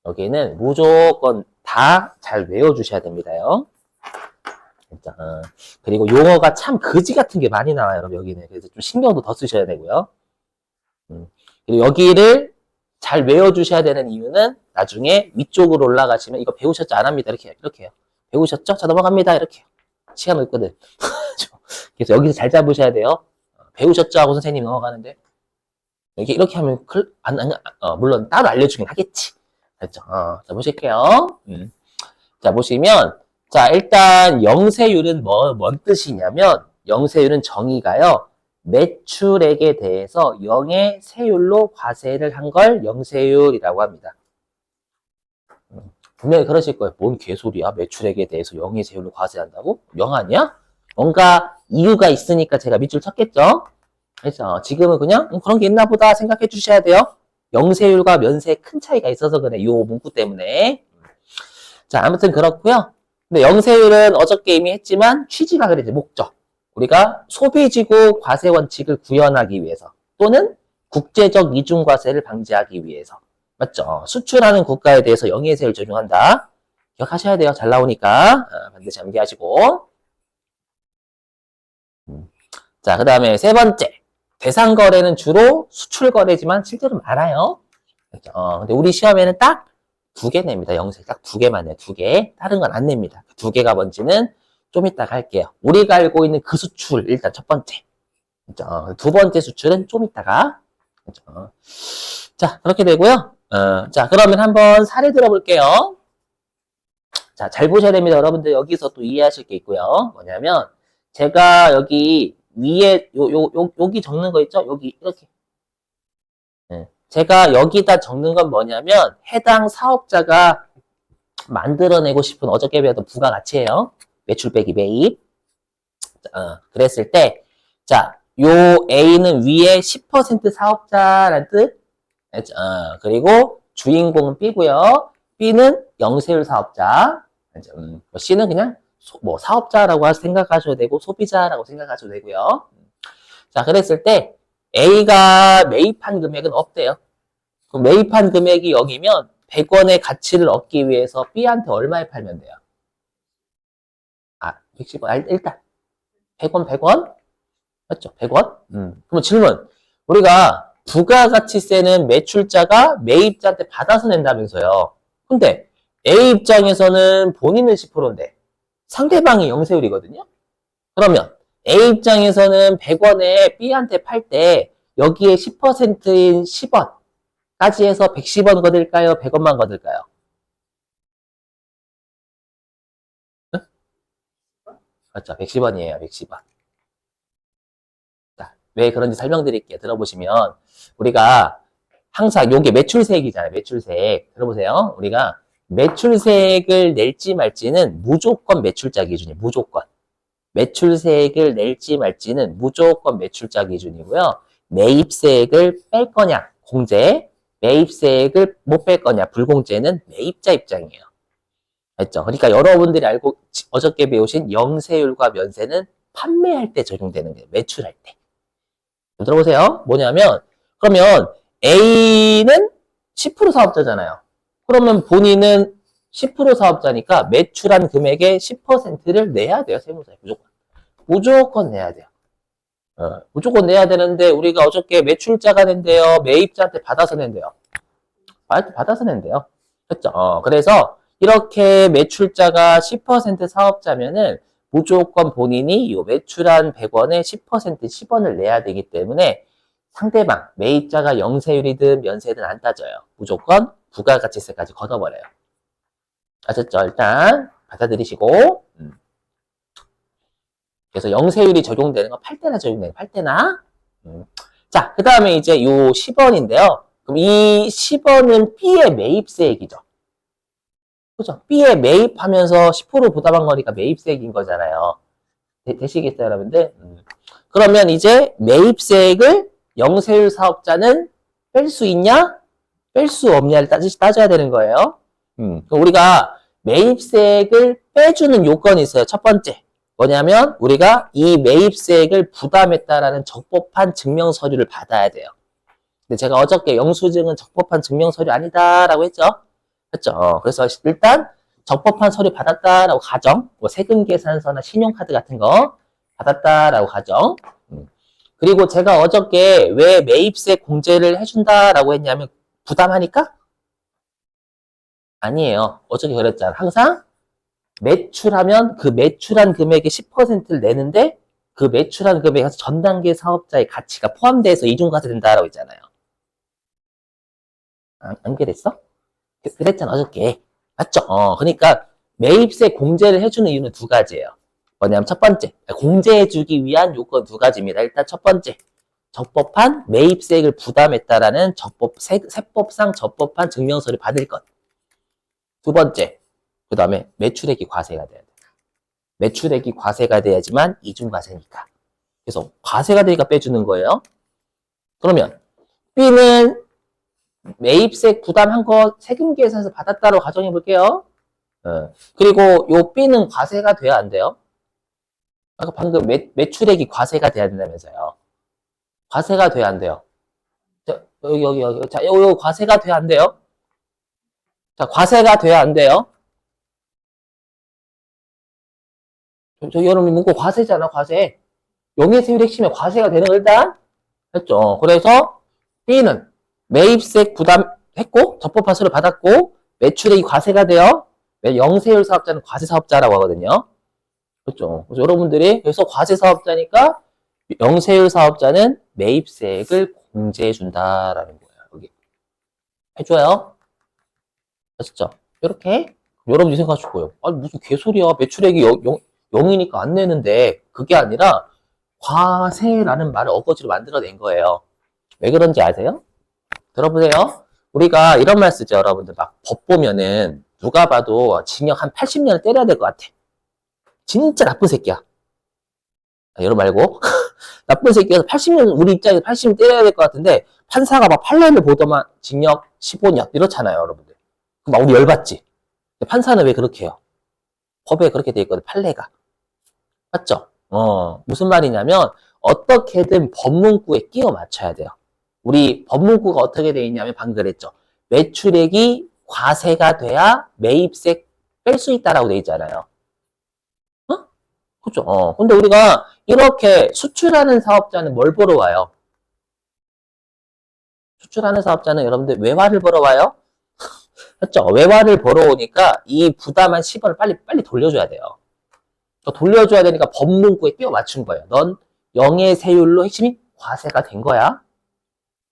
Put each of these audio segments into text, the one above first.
여기는 무조건 다 잘 외워주셔야 됩니다요. 진짜. 그리고 용어가 참 거지 같은 게 많이 나와요, 여러분, 여기는. 그래서 좀 신경도 더 쓰셔야 되고요. 그리고 여기를 잘 외워주셔야 되는 이유는 나중에 위쪽으로 올라가시면 이거 배우셨죠? 안 합니다. 이렇게 해요. 배우셨죠? 자, 넘어갑니다. 이렇게. 시간 없거든. 그래서 여기서 잘 잡으셔야 돼요. 배우셨죠? 하고 선생님이 넘어가는데. 이렇게 하면, 물론 따로 알려주긴 하겠지. 그렇죠? 자, 보실게요. 자, 보시면, 자, 일단 영세율은 뭔 뜻이냐면, 영세율은 정의가요, 매출액에 대해서 0의 세율로 과세를 한 걸 영세율이라고 합니다. 분명히 그러실 거예요. 뭔 개소리야? 매출액에 대해서 0의 세율로 과세한다고? 0 아니야? 뭔가 이유가 있으니까 제가 밑줄 쳤겠죠? 그래서 지금은 그냥 그런 게 있나 보다 생각해 주셔야 돼요. 영세율과 면세에 큰 차이가 있어서 그래. 이 문구 때문에. 자, 아무튼 그렇고요. 근데 영세율은 어저께 이미 했지만 취지가 그래지 목적. 우리가 소비지구 과세 원칙을 구현하기 위해서 또는 국제적 이중과세를 방지하기 위해서. 맞죠? 수출하는 국가에 대해서 영예세율 적용한다. 기억하셔야 돼요. 잘 나오니까 반드시 암기하시고. 자, 그 다음에 세 번째. 대상 거래는 주로 수출 거래지만 실제로 많아요. 그렇죠? 근데 우리 시험에는 딱 2개 냅니다. 영세 딱 2개만 내요. 2개. 다른 건 안 냅니다. 2개가 뭔지는 좀 이따가 할게요. 우리가 알고 있는 그 수출 일단 첫 번째. 그렇죠? 두 번째 수출은 좀 이따가. 그렇죠? 자, 그렇게 되고요. 자, 그러면 한번 사례 들어볼게요. 자, 잘 보셔야 됩니다. 여러분들 여기서 또 이해하실 게 있고요. 뭐냐면 제가 여기 위에 여기 적는 거 있죠? 여기 이렇게. 네. 제가 여기다 적는 건 뭐냐면 해당 사업자가 만들어내고 싶은 어저께 배웠던 부가가치예요. 매출 빼기 매입. 그랬을 때, 자, 요 A는 위에 10% 사업자라는 뜻. 그리고 주인공은 B고요. B는 영세율 사업자. C는 그냥 사업자라고 생각하셔도 되고 소비자라고 생각하셔도 되고요. 자, 그랬을 때 A가 매입한 금액은 없대요. 그럼 매입한 금액이 여기면 100원의 가치를 얻기 위해서 B한테 얼마에 팔면 돼요? 110원. 일단 100원, 100원? 맞죠? 100원? 그럼 질문. 우리가 부가가치세는 매출자가 매입자한테 받아서 낸다면서요. 근데 A 입장에서는 본인은 10%인데 상대방이 영세율이거든요. 그러면 A 입장에서는 100원에 B한테 팔 때 여기에 10%인 10원까지 해서 110원 거둘까요? 100원만 거둘까요? 응? 맞죠? 110원이에요. 110원. 자, 왜 그런지 설명드릴게요. 들어보시면 우리가 항상 요게 매출세액이잖아요. 매출세액. 들어보세요. 우리가 매출세액을 낼지 말지는 무조건 매출자 기준이에요. 무조건. 매출세액을 낼지 말지는 무조건 매출자 기준이고요. 매입세액을 뺄 거냐, 공제. 매입세액을 못 뺄 거냐, 불공제는 매입자 입장이에요. 알죠? 그러니까 여러분들이 어저께 배우신 영세율과 면세는 판매할 때 적용되는 거예요. 매출할 때. 들어보세요. 뭐냐면, 그러면 A는 10% 사업자잖아요. 그러면 본인은 10% 사업자니까 매출한 금액의 10%를 내야 돼요. 세무서에 무조건. 무조건 내야 돼요. 무조건 내야 되는데 우리가 어저께 매출자가 낸대요. 매입자한테 받아서 낸대요. 받아서 낸대요. 그렇죠? 그래서 이렇게 매출자가 10% 사업자면은 무조건 본인이 이 매출한 100원에 10% 10원을 내야 되기 때문에 상대방, 매입자가 영세율이든 면세든 안 따져요. 무조건 부가가치세까지 걷어버려요. 아셨죠? 일단 받아들이시고. 그래서 영세율이 적용되는 건 8대나 적용되는 8대나. 자, 그 다음에 이제 요 10원인데요. 그럼 이 10원은 B의 매입세액이죠. 그죠? B에 매입하면서 10% 부담한 거니까 매입세액인 거잖아요. 되시겠어요, 여러분들? 그러면 이제 매입세액을 영세율 사업자는 뺄 수 있냐? 뺄 수 없냐를 따져야 되는 거예요. 우리가 매입세액을 빼주는 요건이 있어요. 첫 번째. 뭐냐면 우리가 이 매입세액을 부담했다라는 적법한 증명서류를 받아야 돼요. 근데 제가 어저께 영수증은 적법한 증명서류 아니다라고 했죠. 그렇죠? 그래서 일단 적법한 서류 받았다라고 가정, 뭐 세금 계산서나 신용카드 같은 거 받았다라고 가정. 그리고 제가 어저께 왜 매입세 공제를 해준다라고 했냐면 부담하니까? 아니에요. 어저께 그랬잖아. 항상 매출하면 그 매출한 금액의 10%를 내는데 그 매출한 금액에서 전 단계 사업자의 가치가 포함돼서 이중과세 된다라고 했잖아요. 안 그랬어? 그랬잖아, 어저께. 맞죠? 그러니까 매입세 공제를 해주는 이유는 두 가지예요. 뭐냐면 첫 번째, 공제해주기 위한 요건 두 가지입니다. 일단 첫 번째, 적법한 매입세액을 부담했다라는 세법상 적법한 증명서를 받을 것. 두 번째, 그 다음에 매출액이 과세가 돼야 돼. 매출액이 과세가 돼야지만 이중과세니까. 그래서 과세가 되니까 빼주는 거예요. 그러면 B는 매입세 부담한 거 세금 계산서 받았다로 가정해 볼게요. 그리고 요 B는 과세가 돼야 안 돼요? 아까 방금 매출액이 과세가 돼야 된다면서요. 과세가 돼야 안 돼요. 자, 여기. 자, 요 과세가 돼야 안 돼요? 자, 과세가 돼야 안 돼요? 여러분, 문구 과세잖아, 과세. 용해세율 핵심에 과세가 되는 거 일단 했죠. 그래서 B는 매입세 부담했고, 적법과세를 받았고, 매출액이 과세가 되어, 영세율 사업자는 과세 사업자라고 하거든요. 그렇죠. 그래서 여러분들이, 그래서 과세 사업자니까, 영세율 사업자는 매입세액을 공제해준다라는 거예요. 여기. 해줘요. 아시죠? 이렇게. 여러분이 생각하실 거예요. 아니, 무슨 개소리야. 매출액이 0이니까 안 내는데, 그게 아니라, 과세라는 말을 어거지로 만들어낸 거예요. 왜 그런지 아세요? 들어보세요. 우리가 이런 말 쓰죠, 여러분들. 막 법 보면은 누가 봐도 징역 한 80년을 때려야 될 것 같아. 진짜 나쁜 새끼야. 여러분 말고. 나쁜 새끼여서 80년, 우리 입장에서 80년 때려야 될 것 같은데, 판사가 막 판례를 보더만 징역 15년 이렇잖아요, 여러분들. 그럼 막 우리 열받지? 판사는 왜 그렇게 해요? 법에 그렇게 돼 있거든, 판례가. 맞죠? 무슨 말이냐면, 어떻게든 법문구에 끼워 맞춰야 돼요. 우리 법문구가 어떻게 되어 있냐면 방금 그랬죠. 매출액이 과세가 돼야 매입세 뺄 수 있다라고 되어 있잖아요. 어? 그죠? 근데 우리가 이렇게 수출하는 사업자는 뭘 보러 와요? 수출하는 사업자는 여러분들 외화를 보러 와요? 그죠? 외화를 보러 오니까 이 부담한 10원을 빨리 돌려줘야 돼요. 돌려줘야 되니까 법문구에 끼워 맞춘 거예요. 넌 영의 세율로 핵심이 과세가 된 거야.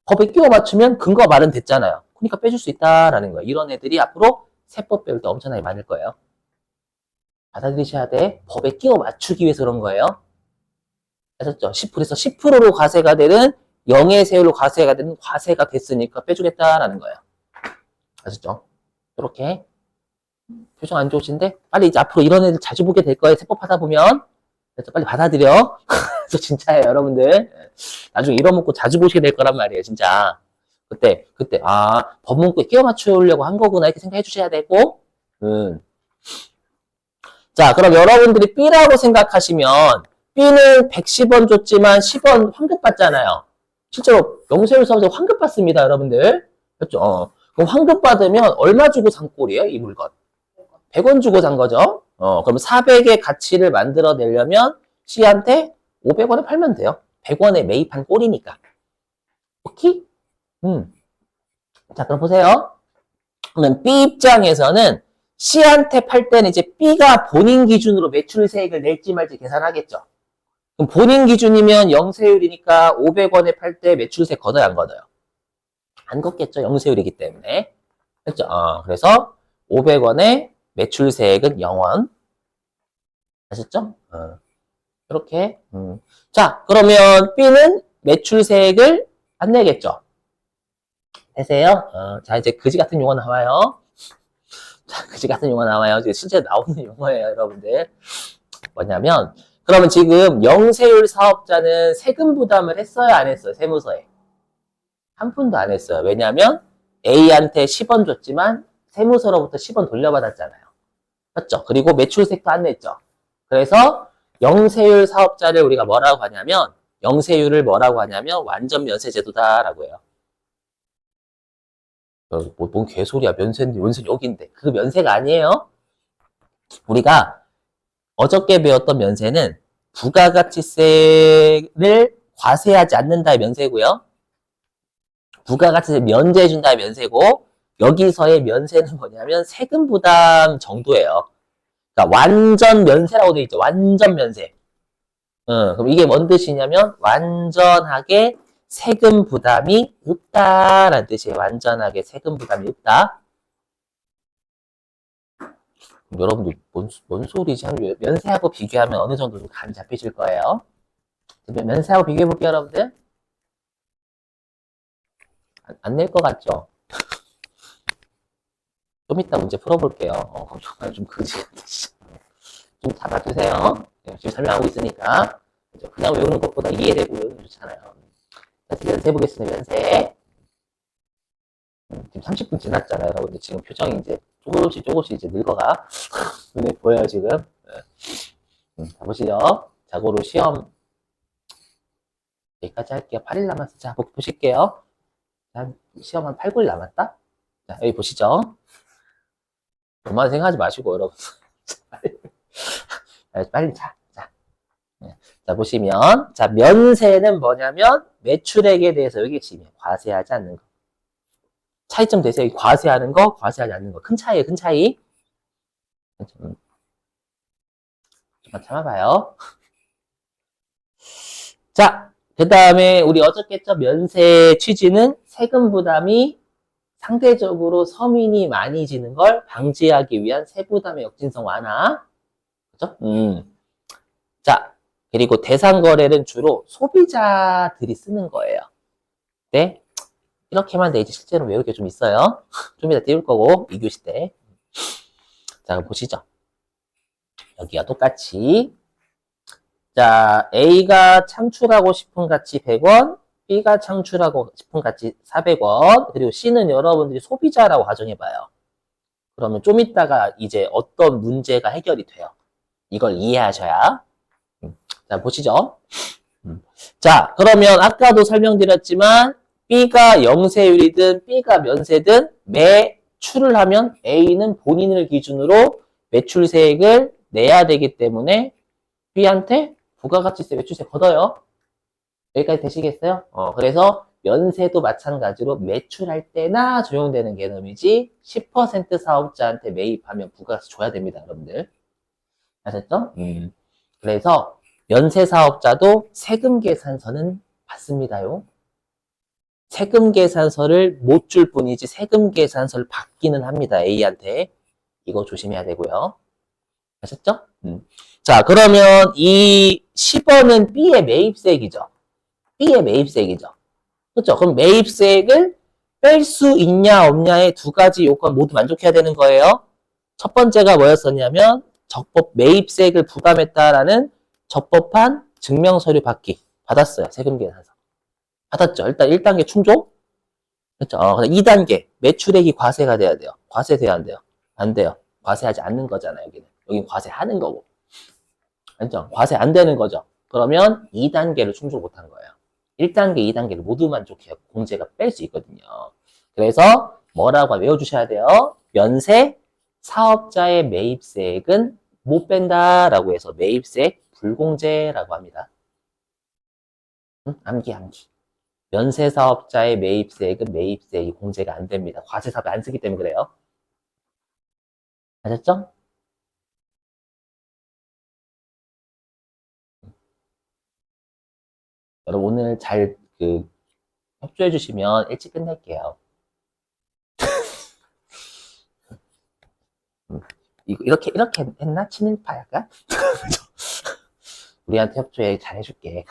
법에 끼워 맞추면 근거가 마련됐잖아요. 그러니까 빼줄 수 있다라는 거예요. 이런 애들이 앞으로 세법 배울 때 엄청나게 많을 거예요. 받아들이셔야 돼. 법에 끼워 맞추기 위해서 그런 거예요. 아셨죠? 10%에서 10%로 과세가 되는 영의 세율로 과세가 되는 과세가 됐으니까 빼주겠다라는 거예요. 아셨죠? 이렇게 표정 안 좋으신데 빨리 이제 앞으로 이런 애들 자주 보게 될 거예요. 세법 하다 보면. 그래서 빨리 받아들여. 그래서 진짜예요, 여러분들. 나중에 이런 문구 자주 보시게 될 거란 말이에요, 진짜. 그때, 법문구에 끼워 맞추려고 한 거구나, 이렇게 생각해 주셔야 되고, 자, 그럼 여러분들이 B라고 생각하시면, B는 110원 줬지만 10원 환급 받잖아요. 실제로 영세율 사업자 환급 받습니다, 여러분들. 그렇죠? 그럼 환급 받으면 얼마 주고 산 꼴이에요, 이 물건? 100원 주고 산 거죠. 그럼 400의 가치를 만들어내려면 C한테 500원에 팔면 돼요. 100원에 매입한 꼴이니까. 오케이? 자, 그럼 보세요. 그러면 B 입장에서는 C한테 팔 때는 이제 B가 본인 기준으로 매출세액을 낼지 말지 계산하겠죠. 그럼 본인 기준이면 영세율이니까 500원에 팔 때 매출세 걷어요, 안 걷어요? 안 걷겠죠, 영세율이기 때문에. 그렇죠? 그래서 500원에 매출세액은 0원. 아셨죠? 이렇게. 자, 그러면 B는 매출세액을 안 내겠죠? 되세요? 자, 이제 그지 같은 용어 나와요. 자, 그지 같은 용어 나와요. 실제 나오는 용어예요, 여러분들. 뭐냐면, 그러면 지금 영세율 사업자는 세금 부담을 했어요, 안 했어요? 세무서에. 한 푼도 안 했어요. 왜냐면 A한테 10원 줬지만 세무서로부터 10원 돌려받았잖아요. 맞죠? 그리고 매출세도 안 냈죠. 그래서 영세율 사업자를 우리가 뭐라고 하냐면, 영세율을 뭐라고 하냐면 완전 면세제도다라고 해요. 뭔 개소리야. 면세인데, 면세 여기인데. 그거 면세가 아니에요. 우리가 어저께 배웠던 면세는 부가가치세를 과세하지 않는다의 면세고요. 부가가치세 면제해준다의 면세고, 여기서의 면세는 뭐냐면 세금 부담 정도예요. 그러니까 완전 면세라고 되어 있죠. 완전 면세. 그럼 이게 뭔 뜻이냐면 완전하게 세금 부담이 없다라는 뜻이에요. 완전하게 세금 부담이 없다. 여러분들 뭔 소리지? 면세하고 비교하면 어느 정도 좀 감이 잡히실 거예요. 면세하고 비교해 볼게요, 여러분들. 안 낼 것 같죠? 좀 이따 문제 풀어볼게요. 정말 좀 그지 같으시죠? 좀 잡아주세요. 지금 설명하고 있으니까. 그냥 외우는 것보다 이해되고 외우는 게 좋잖아요. 다시 면세 보겠습니다. 면세. 지금 30분 지났잖아요. 여러분들 지금 표정이 이제 조금씩 이제 늙어가. 눈에 보여요, 지금. 자, 보시죠. 자고로 시험 여기까지 할게요. 8일 남았어. 자, 보실게요. 시험 한 8, 9일 남았다? 자, 여기 보시죠. 엄마 생각하지 마시고, 여러분. 빨리 자. 자, 보시면. 자, 면세는 뭐냐면, 매출액에 대해서 여기 지금 과세하지 않는 거. 차이점 되세요? 과세하는 거, 과세하지 않는 거. 큰 차이에요, 큰 차이. 좀만 참아봐요. 자, 그 다음에 우리 어저께 했죠? 면세 취지는 세금 부담이 상대적으로 서민이 많이 지는 걸 방지하기 위한 세부담의 역진성 완화. 그죠? 자, 그리고 대상 거래는 주로 소비자들이 쓰는 거예요. 네? 이렇게만 돼 이제 실제로 외울 게 좀 있어요. 좀 이따 띄울 거고 2교시 때. 자, 보시죠. 여기와 똑같이. 자, A가 창출하고 싶은 가치 100원, B가 창출하고 싶은 가치 400원, 그리고 C는 여러분들이 소비자라고 가정해봐요. 그러면 좀 이따가 이제 어떤 문제가 해결이 돼요. 이걸 이해하셔야. 자, 보시죠. 자, 그러면 아까도 설명드렸지만 B가 영세율이든 B가 면세든 매출을 하면 A는 본인을 기준으로 매출세액을 내야 되기 때문에 B한테 부가가치세 매출세 걷어요. 여기까지 되시겠어요? 그래서 면세도 마찬가지로 매출할 때나 적용되는 개념이지 10% 사업자한테 매입하면 부가가치 줘야 됩니다, 여러분들. 아셨죠? 그래서 면세 사업자도 세금 계산서는 받습니다요. 세금 계산서를 못 줄 뿐이지 세금 계산서를 받기는 합니다, A한테. 이거 조심해야 되고요. 아셨죠? 자, 그러면 이 10원은 B의 매입세액이죠. B의 매입세액이죠. 그렇죠? 그럼 매입세액을 뺄 수 있냐 없냐의 두 가지 요건 모두 만족해야 되는 거예요. 첫 번째가 뭐였었냐면 적법 매입세액을 부담했다라는 적법한 증명서류 받기. 받았어요. 세금계산서. 받았죠. 일단 1단계 충족. 그렇죠. 2단계 매출액이 과세가 돼야 돼요. 과세돼야 안 돼요? 안 돼요. 과세하지 않는 거잖아요. 여기는 과세하는 거고. 그렇죠? 과세 안 되는 거죠. 그러면 2단계를 충족 못한 거예요. 1단계, 2단계를 모두 만족해야 공제가 뺄 수 있거든요. 그래서 뭐라고 외워주셔야 돼요? 면세 사업자의 매입세액은 못 뺀다라고 해서 매입세액 불공제라고 합니다. 암기. 면세 사업자의 매입세액은 매입세액이 공제가 안 됩니다. 과세사업을 안 쓰기 때문에 그래요. 아셨죠? 여러분 오늘 잘 협조해 주시면 일찍 끝낼게요. 이렇게 했나? 친일파 약간? 우리한테 협조해 잘 해줄게.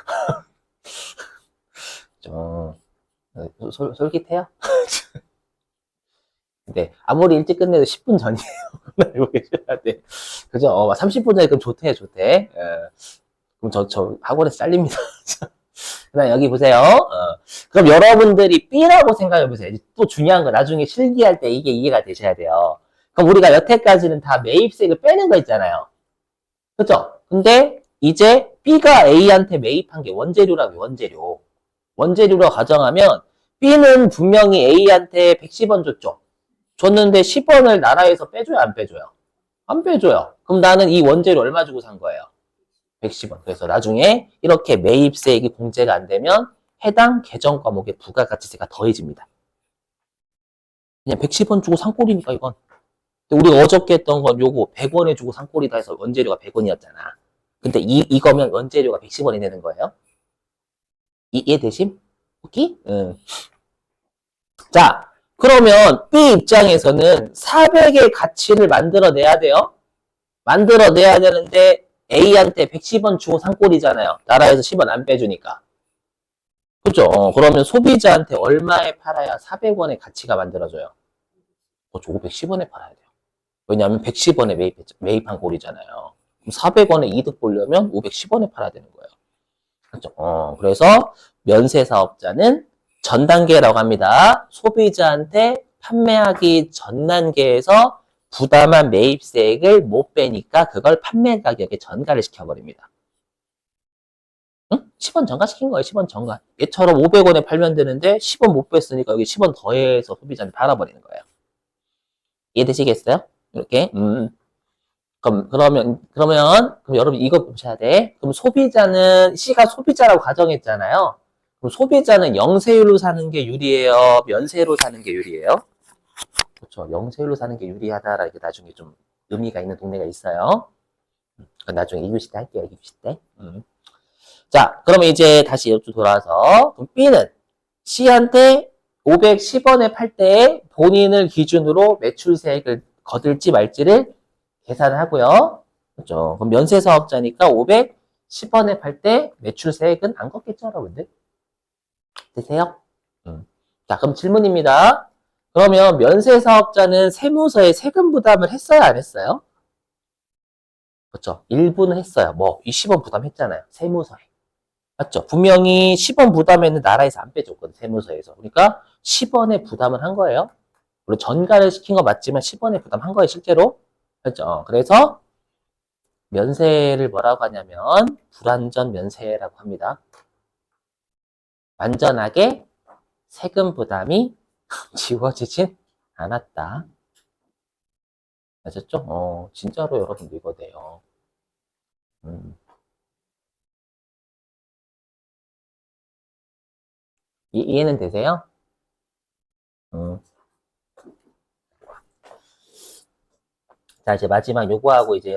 좀 솔깃해요? 근데 아무리 일찍 끝내도 10분 전이에요. 알고 계셔야 돼. 그죠? 30분 전에 그럼 좋대. 그럼 저 학원에서 잘립니다. 그다음 여기 보세요. 그럼 여러분들이 B라고 생각해 보세요. 또 중요한 거 나중에 실기할 때 이게 이해가 되셔야 돼요. 그럼 우리가 여태까지는 다 매입세액을 빼는 거 있잖아요. 그죠? 근데 이제 B가 A한테 매입한 게 원재료라고 원재료로 가정하면 B는 분명히 A한테 110원 줬죠. 줬는데 10원을 나라에서 빼줘요, 안 빼줘요? 안 빼줘요. 그럼 나는 이 원재료 얼마 주고 산 거예요? 110원. 그래서 나중에 이렇게 매입세액이 공제가 안 되면 해당 계정 과목의 부가가치세가 더해집니다. 그냥 110원 주고 산 꼴이니까 이건. 근데 우리가 어저께 했던 건 요거 100원에 주고 산 꼴이다 해서 원재료가 100원이었잖아. 근데 이거면 원재료가 110원이 되는 거예요. 이해되심? 오케이? 응. 자, 그러면 B 입장에서는 400의 가치를 만들어내야 돼요. 만들어내야 되는데 A한테 110원 주고 산 꼴이잖아요. 나라에서 10원 안 빼주니까. 그죠? 그러면 소비자한테 얼마에 팔아야 400원의 가치가 만들어져요? 저거 110원에 팔아야 돼요. 왜냐하면 110원에 매입한 꼴이잖아요. 그럼 400원에 이득 보려면 510원에 팔아야 되는 거예요. 그렇죠? 그래서 면세사업자는 전 단계라고 합니다. 소비자한테 판매하기 전 단계에서 부담한 매입세액을 못 빼니까 그걸 판매 가격에 전가를 시켜버립니다. 응? 10원 전가시킨 거예요. 10원 전가. 얘처럼 500원에 팔면 되는데 10원 못 뺐으니까 여기 10원 더해서 소비자한테 팔아버리는 거예요. 이해되시겠어요? 이렇게. 그럼 여러분 이거 보셔야 돼. 그럼 소비자는, C가 소비자라고 가정했잖아요. 그럼 소비자는 영세율로 사는 게 유리해요? 면세로 사는 게 유리해요? 그렇죠. 영세율로 사는 게 유리하다라 이게 나중에 좀 의미가 있는 동네가 있어요. 나중에 2교시 때 할게요. 2교시 때. 자, 그러면 이제 다시 이쪽 돌아와서 그럼 B는 C한테 510원에 팔 때 본인을 기준으로 매출세액을 거둘지 말지를 계산을 하고요. 그렇죠. 그럼 면세사업자니까 510원에 팔 때 매출세액은 안 걷겠죠, 여러분들? 되세요? 자, 그럼 질문입니다. 그러면 면세사업자는 세무서에 세금 부담을 했어요, 안 했어요? 그렇죠. 일부는 했어요. 뭐 20원 부담했잖아요. 세무서에. 맞죠? 분명히 10원 부담에는 나라에서 안 빼줬거든, 세무서에서. 그러니까 10원에 부담을 한 거예요. 물론 전가를 시킨 거 맞지만 10원에 부담한 거예요, 실제로. 그렇죠? 그래서 면세를 뭐라고 하냐면 불완전 면세라고 합니다. 완전하게 세금 부담이 지워지진 않았다. 아셨죠? 진짜로 여러분들 이거 돼요. 이해는 되세요? 자, 이제 마지막 요거하고 이제